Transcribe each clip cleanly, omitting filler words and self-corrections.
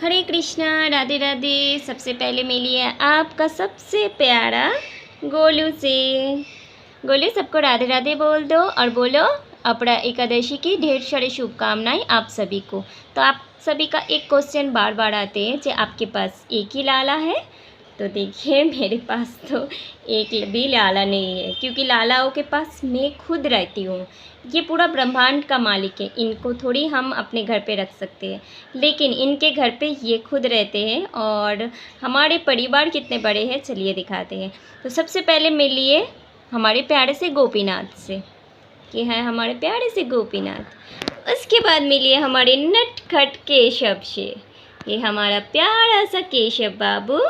हरे कृष्णा, राधे राधे। सबसे पहले मिलिए आपका सबसे प्यारा गोलू से। गोलू, सबको राधे राधे बोल दो और बोलो अपना एकादशी की ढेर सारी शुभकामनाएं आप सभी को। तो आप सभी का एक क्वेश्चन बार बार आते हैं कि आपके पास एक ही लाला है। तो देखिए, मेरे पास तो एक भी लाला नहीं है, क्योंकि लालाओं के पास मैं खुद रहती हूँ। ये पूरा ब्रह्मांड का मालिक है, इनको थोड़ी हम अपने घर पे रख सकते हैं, लेकिन इनके घर पे ये खुद रहते हैं। और हमारे परिवार कितने बड़े हैं, चलिए दिखाते हैं। तो सबसे पहले मिलिए हमारे प्यारे से गोपीनाथ से, कि हैं हमारे प्यारे से गोपीनाथ। उसके बाद मिलिए हमारे नटखट केशव से, ये हमारा प्यारा सा केशव बाबू।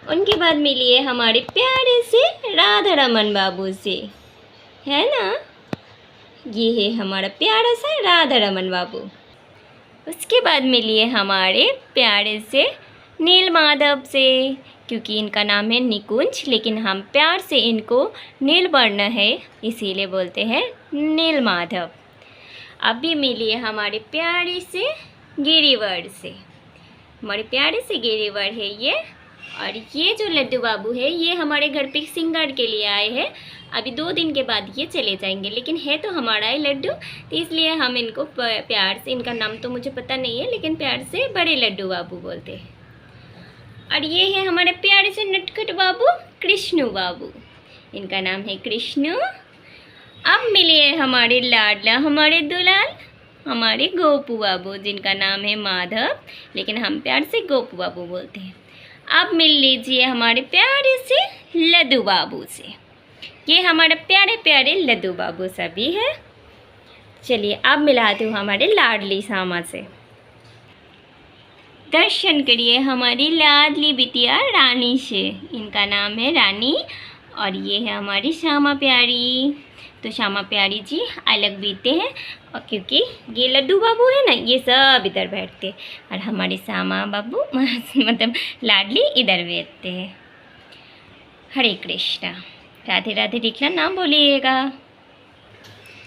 उनके बाद मिलिए हमारे प्यारे से राधा रमन बाबू से, है ना, ये है हमारा प्यारा सा राधा रमन बाबू। उसके बाद मिलिए हमारे प्यारे से नील माधव से, क्योंकि इनका नाम है निकुंज, लेकिन हम प्यार से इनको नीलवर्ण है इसीलिए बोलते हैं नील माधव। अब भी मिलिए हमारे प्यारे से गिरिवर से, हमारे प्यारे से गिरिवर है ये। और ये जो लड्डू बाबू है ये हमारे घर पे सिंगार के लिए आए हैं। अभी 2 दिन के बाद ये चले जाएंगे, लेकिन है तो हमारा ही लड्डू, तो इसलिए हम इनको प्यार से, इनका नाम तो मुझे पता नहीं है, लेकिन प्यार से बड़े लड्डू बाबू बोलते हैं। और ये है हमारे प्यारे से नटखट बाबू कृष्णु बाबू, इनका नाम है कृष्णु। अब मिलिए हमारे लाडला, हमारे दुलाल, हमारे गोपू बाबू, जिनका नाम है माधव, लेकिन हम प्यार से गोपू बाबू बोलते हैं। अब मिल लीजिए हमारे प्यारे से लड्डू बाबू से, ये हमारे प्यारे प्यारे लड्डू बाबू सभी है। चलिए अब मिलाती हूँ हमारे लाडली श्यामा से। दर्शन करिए हमारी लाडली बिटिया रानी से, इनका नाम है रानी। और ये है हमारी श्यामा प्यारी। तो श्यामा प्यारी जी अलग बीते हैं, और क्योंकि ये लड्डू बाबू है ना, ये सब इधर बैठते हैं, और हमारे श्यामा बाबू मतलब लाडली इधर बैठते हैं। हरे कृष्णा, राधे राधे लिखना ना भूलिएगा।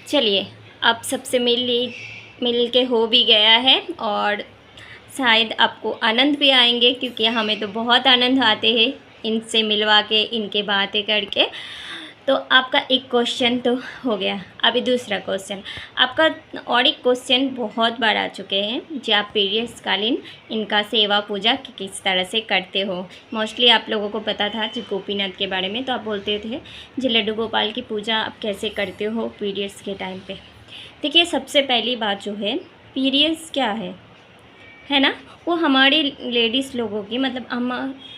चलिए अब सबसे मिल के हो भी गया है, और शायद आपको आनंद भी आएंगे, क्योंकि हमें तो बहुत आनंद आते हैं इनसे मिलवा के, इनके बातें करके। तो आपका एक क्वेश्चन तो हो गया, अभी दूसरा क्वेश्चन आपका। और एक क्वेश्चन बहुत बार आ चुके हैं जो आप पीरियड्स कालीन इनका सेवा पूजा किस तरह से करते हो। मोस्टली आप लोगों को पता था जी गोपीनाथ के बारे में, तो आप बोलते थे जी लड्डू गोपाल की पूजा आप कैसे करते हो पीरियड्स के टाइम पे। देखिए, सबसे पहली बात जो है, पीरियड्स क्या है ना, वो हमारे लेडीज़ लोगों की, मतलब हम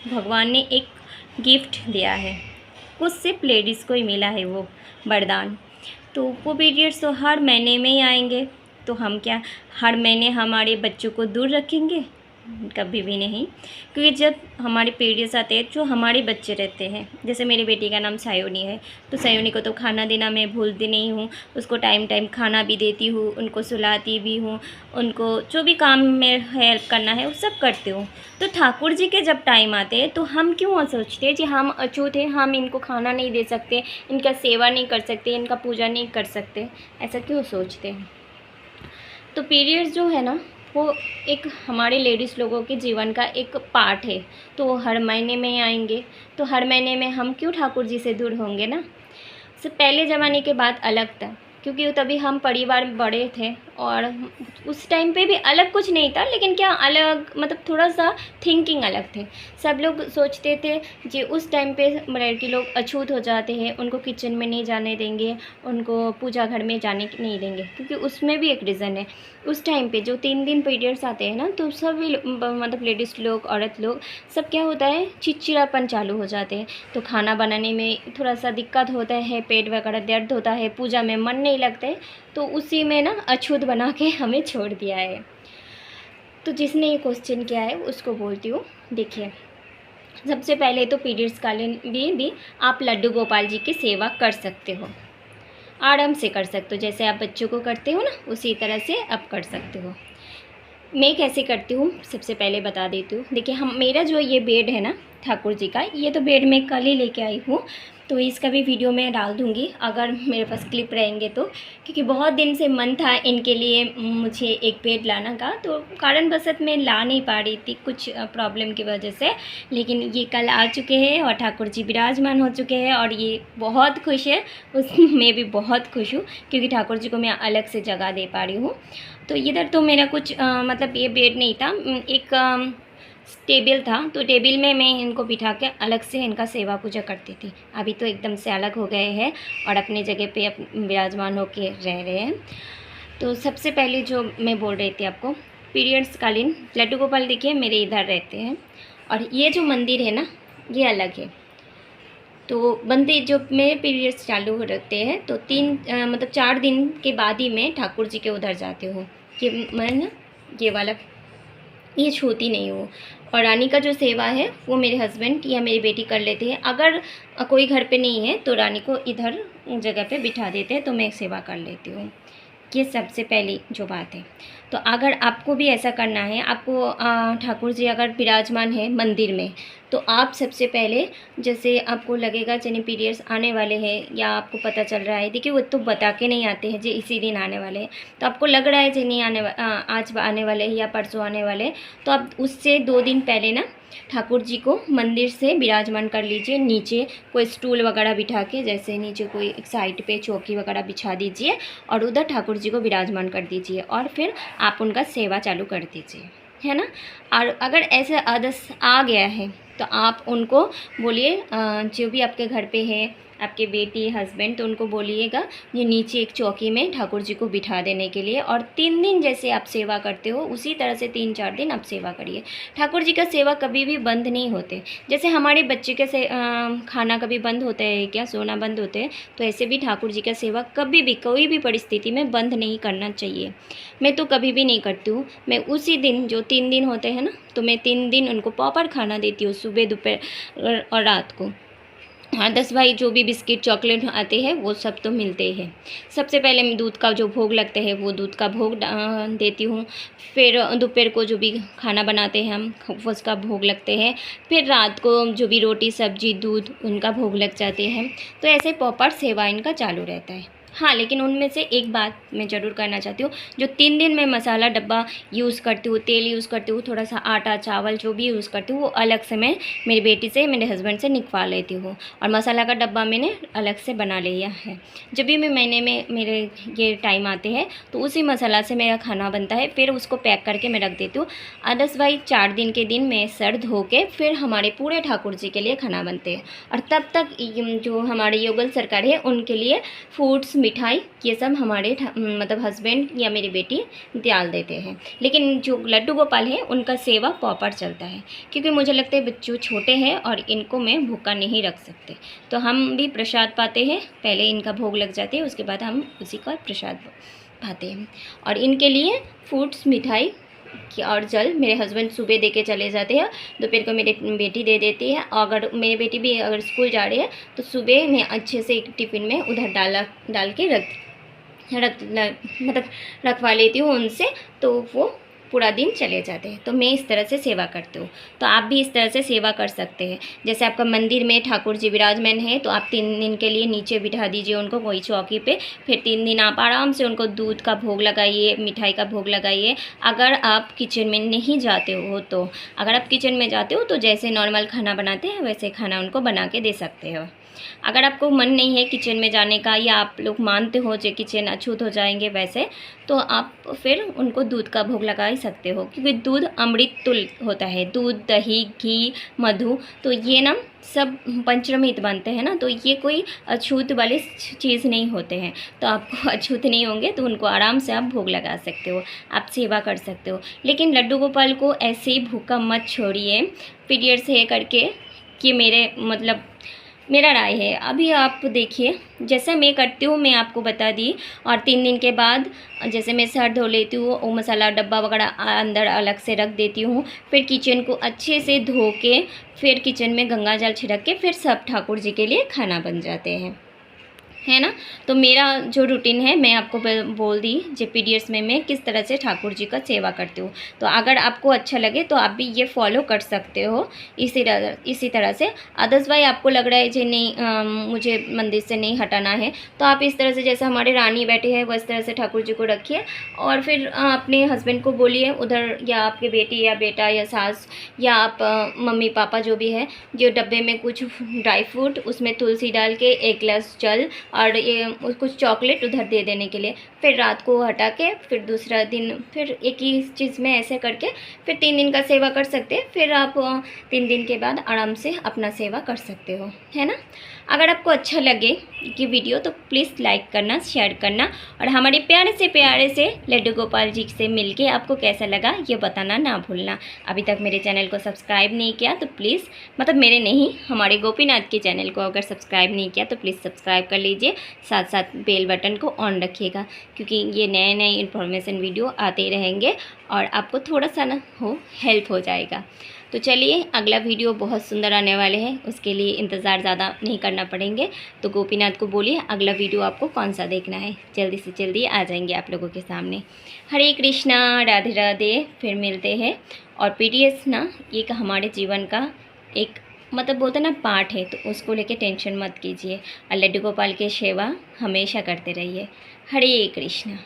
भगवान ने एक गिफ्ट दिया है, वो सिर्फ लेडीज़ को ही मिला है वो वरदान। तो वो पीरियड्स तो हर महीने में ही आएंगे, तो हम क्या हर महीने हमारे बच्चों को दूर रखेंगे? कभी भी नहीं। क्योंकि जब हमारे पीरियड्स आते हैं, जो हमारे बच्चे रहते हैं, जैसे मेरी बेटी का नाम सायोनी है, तो सायोनी को तो खाना देना मैं भूलती नहीं हूँ, उसको टाइम टाइम खाना भी देती हूँ, उनको सुलाती भी हूँ, उनको जो भी काम में हेल्प करना है वो सब करती हूँ। तो ठाकुर जी के जब टाइम आते हैं तो हम क्यों सोचते हैं कि हम अछूत हैं, हम इनको खाना नहीं दे सकते, इनका सेवा नहीं कर सकते, इनका पूजा नहीं कर सकते, ऐसा क्यों सोचते हैं? तो पीरियड्स जो है ना, वो एक हमारे लेडीज़ लोगों के जीवन का एक पार्ट है, तो वो हर महीने में ही आएंगे। तो हर महीने में हम क्यों ठाकुर जी से दूर होंगे ना। तो पहले ज़माने के बाद अलग था, क्योंकि तभी हम परिवार में बड़े थे, और उस टाइम पे भी अलग कुछ नहीं था, लेकिन क्या अलग मतलब थोड़ा सा थिंकिंग अलग थे। सब लोग सोचते थे कि उस टाइम पे लड़की लोग अछूत हो जाते हैं, उनको किचन में नहीं जाने देंगे, उनको पूजा घर में जाने नहीं देंगे, क्योंकि उसमें भी एक रीज़न है। उस टाइम पे जो 3 दिन पीरियड्स आते हैं ना, तो सभी मतलब लेडीज़ लोग, औरत लोग, सब क्या होता है, चिड़चिड़ापन चालू हो जाते हैं। तो खाना बनाने में थोड़ा सा दिक्कत होता है, पेट वगैरह दर्द होता है, पूजा में मन नहीं लगता है, तो उसी में ना अछूत बना के हमें छोड़ दिया है। तो जिसने ये क्वेश्चन किया है उसको बोलती हूँ, देखिए सबसे पहले तो पीरियड्स कालीन भी आप लड्डू गोपाल जी की सेवा कर सकते हो, आराम से कर सकते हो, जैसे आप बच्चों को करते हो ना, उसी तरह से आप कर सकते हो। मैं कैसे करती हूँ सबसे पहले बता देती हूँ। देखिए, मेरा जो ये बेड है ना, ठाकुर जी का। ये तो बेड में कल ही लेके आई हूँ, तो इसका भी वीडियो मैं डाल दूँगी अगर मेरे पास क्लिप रहेंगे तो, क्योंकि बहुत दिन से मन था इनके लिए मुझे एक बेड लाना का, तो कारणवश मैं ला नहीं पा रही थी कुछ प्रॉब्लम की वजह से। लेकिन ये कल आ चुके हैं और ठाकुर जी विराजमान हो चुके हैं और ये बहुत खुश है, उसमें भी बहुत खुश हूँ क्योंकि ठाकुर जी को मैं अलग से जगह दे पा रही हूँ। तो इधर तो मेरा कुछ मतलब ये बेड नहीं था, एक टेबल था, तो टेबल में मैं इनको बिठा के अलग से इनका सेवा पूजा करती थी। अभी तो एकदम से अलग हो गए हैं और अपनी जगह पे विराजमान होके रह रहे हैं। तो सबसे पहले जो मैं बोल रही थी आपको, पीरियड्स कालीन लड्डू गोपाल देखिए मेरे इधर रहते हैं और ये जो मंदिर है ना ये अलग है। तो बंदे जो मेरे पीरियड्स चालू हो रहते हैं तो मतलब 4 दिन के बाद ही मैं ठाकुर जी के उधर जाती हूँ कि मैं ना ये वाला ये छूती नहीं हूँ। और रानी का जो सेवा है वो मेरे हस्बैंड या मेरी बेटी कर लेती है। अगर कोई घर पे नहीं है तो रानी को इधर जगह पे बिठा देते हैं तो मैं सेवा कर लेती हूँ। ये सबसे पहली जो बात है। तो अगर आपको भी ऐसा करना है, आपको ठाकुर जी अगर विराजमान है मंदिर में, तो आप सबसे पहले जैसे आपको लगेगा चलिए पीरियड्स आने वाले हैं या आपको पता चल रहा है, देखिए वो तो बता के नहीं आते हैं जो इसी दिन आने वाले हैं, तो आपको लग रहा है नहीं आज आने वाले हैं या परसों आने वाले हैं, तो आप उससे 2 दिन पहले ना ठाकुर जी को मंदिर से विराजमान कर लीजिए। नीचे कोई स्टूल वगैरह बिठा के, जैसे नीचे कोई एक साइड पे चौकी वगैरह बिछा दीजिए और उधर ठाकुर जी को विराजमान कर दीजिए और फिर आप उनका सेवा चालू कर दीजिए, है ना। और अगर ऐसे आदत आ गया है तो आप उनको बोलिए, जो भी आपके घर पे है आपके बेटी हस्बैंड, तो उनको बोलिएगा ये नीचे एक चौकी में ठाकुर जी को बिठा देने के लिए। और 3 दिन जैसे आप सेवा करते हो उसी तरह से 3-4 दिन आप सेवा करिए। ठाकुर जी का सेवा कभी भी बंद नहीं होते। जैसे हमारे बच्चे के खाना कभी बंद होता है क्या, सोना बंद होते हैं, तो ऐसे भी ठाकुर जी का सेवा कभी भी कोई भी परिस्थिति में बंद नहीं करना चाहिए। मैं तो कभी भी नहीं करती हूँ। मैं उसी दिन जो 3 दिन होते हैं ना, तो मैं 3 दिन उनको प्रॉपर खाना देती हूँ, सुबह दोपहर और रात को। हाँ 10 भाई जो भी बिस्किट चॉकलेट आते हैं वो सब तो मिलते हैं। सबसे पहले मैं दूध का जो भोग लगते हैं वो दूध का भोग देती हूँ। फिर दोपहर को जो भी खाना बनाते हैं हम उसका भोग लगते हैं। फिर रात को जो भी रोटी सब्जी दूध उनका भोग लग जाते हैं। तो ऐसे प्रॉपर सेवा इनका चालू रहता है। हाँ लेकिन उनमें से एक बात मैं ज़रूर करना चाहती हूँ, जो 3 दिन मैं मसाला डब्बा यूज़ करती हूँ, तेल यूज़ करती हूँ, थोड़ा सा आटा चावल जो भी यूज़ करती हूँ वो अलग से मैं मेरी बेटी से मेरे हस्बैंड से निकलवा लेती हूँ। और मसाला का डब्बा मैंने अलग से बना लिया है। जब भी मैं महीने में मेरे ये टाइम आते हैं तो उसी मसाला से मेरा खाना बनता है, फिर उसको पैक करके मैं रख देती हूँ। आदर्श भाई 4 दिन के दिन मैं सर धो के फिर हमारे पूरे ठाकुर जी के लिए खाना बनते हैं। और तब तक जो हमारे योगल सरकार है उनके लिए फ्रूट्स मिठाई ये सब हमारे मतलब हस्बैंड या मेरी बेटी डाल देते हैं। लेकिन जो लड्डू गोपाल है उनका सेवा प्रॉपर चलता है, क्योंकि मुझे लगता है बच्चों छोटे हैं और इनको मैं भूखा नहीं रख सकते। तो हम भी प्रसाद पाते हैं, पहले इनका भोग लग जाते हैं उसके बाद हम उसी का प्रसाद पाते हैं। और इनके लिए फ्रूट्स मिठाई और जल मेरे हस्बैंड सुबह दे के चले जाते हैं, दोपहर को मेरी बेटी दे देती है। अगर मेरी बेटी भी अगर स्कूल जा रही है तो सुबह मैं अच्छे से एक टिफ़िन में उधर डाल के मतलब रखवा लेती हूँ उनसे, तो वो पूरा दिन चले जाते हैं। तो मैं इस तरह से सेवा करती हूँ। तो आप भी इस तरह से सेवा कर सकते हैं। जैसे आपका मंदिर में ठाकुर जी विराजमान है तो आप 3 दिन के लिए नीचे बिठा दीजिए उनको कोई चौकी पे, फिर 3 दिन आप आराम से उनको दूध का भोग लगाइए, मिठाई का भोग लगाइए। अगर आप किचन में नहीं जाते हो तो, अगर आप किचन में जाते हो तो जैसे नॉर्मल खाना बनाते हैं वैसे खाना उनको बना के दे सकते हो। अगर आपको मन नहीं है किचन में जाने का, या आप लोग मानते हो जो किचन अछूत हो जाएंगे वैसे, तो आप फिर उनको दूध का भोग लगा ही सकते हो, क्योंकि दूध अमृत तुल्य होता है। दूध दही घी मधु तो ये ना सब पंचरमित बनते हैं ना, तो ये कोई अछूत वाली चीज़ नहीं होते हैं। तो आपको अछूत नहीं होंगे तो उनको आराम से आप भोग लगा सकते हो, आप सेवा कर सकते हो। लेकिन लड्डू गोपाल को ऐसे ही भूखा मत छोड़िए पीरियड्स है करके, कि मेरा राय है। अभी आप देखिए जैसे मैं करती हूँ मैं आपको बता दी। और 3 दिन के बाद जैसे मैं सर धो लेती हूँ, वो मसाला डब्बा वगैरह अंदर अलग से रख देती हूँ। फिर किचन को अच्छे से धो के फिर किचन में गंगा जल छिड़क के फिर सब ठाकुर जी के लिए खाना बन जाते हैं। है ना। तो मेरा जो रूटीन है मैं आपको बोल दी जे पीरियड्स में मैं किस तरह से ठाकुर जी का सेवा करती हूँ। तो अगर आपको अच्छा लगे तो आप भी ये फॉलो कर सकते हो इसी तरह से। अदर्सवाइज आपको लग रहा है जी नहीं मुझे मंदिर से नहीं हटाना है, तो आप इस तरह से जैसे हमारे रानी बैठे हैं वैस तरह से ठाकुर जी को रखिए और फिर अपने हस्बैंड को बोलिए उधर, या आपके बेटी या बेटा या सास या आप मम्मी पापा जो भी है, जो डब्बे में कुछ ड्राई फ्रूट उसमें तुलसी डाल के 1 गिलास जल और ये कुछ चॉकलेट उधर दे देने के लिए, फिर रात को हटा के फिर दूसरा दिन फिर एक ही चीज़ में ऐसे करके फिर 3 दिन का सेवा कर सकते हैं। फिर आप 3 दिन के बाद आराम से अपना सेवा कर सकते हो, है ना। अगर आपको अच्छा लगे कि वीडियो तो प्लीज़ लाइक करना, शेयर करना और हमारे प्यारे से लड्डू गोपाल जी से मिलके आपको कैसा लगा ये बताना ना भूलना। अभी तक मेरे चैनल को सब्सक्राइब नहीं किया तो प्लीज़, मतलब मेरे नहीं, हमारे गोपीनाथ के चैनल को अगर सब्सक्राइब नहीं किया तो प्लीज़ सब्सक्राइब कर लीजिए, साथ साथ बेल बटन को ऑन रखिएगा क्योंकि ये नए इन्फॉर्मेशन वीडियो आते रहेंगे और आपको थोड़ा सा ना हेल्प हो जाएगा। तो चलिए अगला वीडियो बहुत सुंदर आने वाले हैं, उसके लिए इंतज़ार ज़्यादा नहीं करना पड़ेंगे। तो गोपीनाथ को बोलिए अगला वीडियो आपको कौन सा देखना है, जल्दी से जल्दी आ जाएंगे आप लोगों के सामने। हरे कृष्णा, राधे राधे, फिर मिलते हैं। और पीरियड्स ना एक हमारे जीवन का एक मतलब बोलते ना पार्ट है, तो उसको लेके टेंशन मत कीजिए और लड्डू गोपाल की सेवा हमेशा करते रहिए। हरे कृष्णा।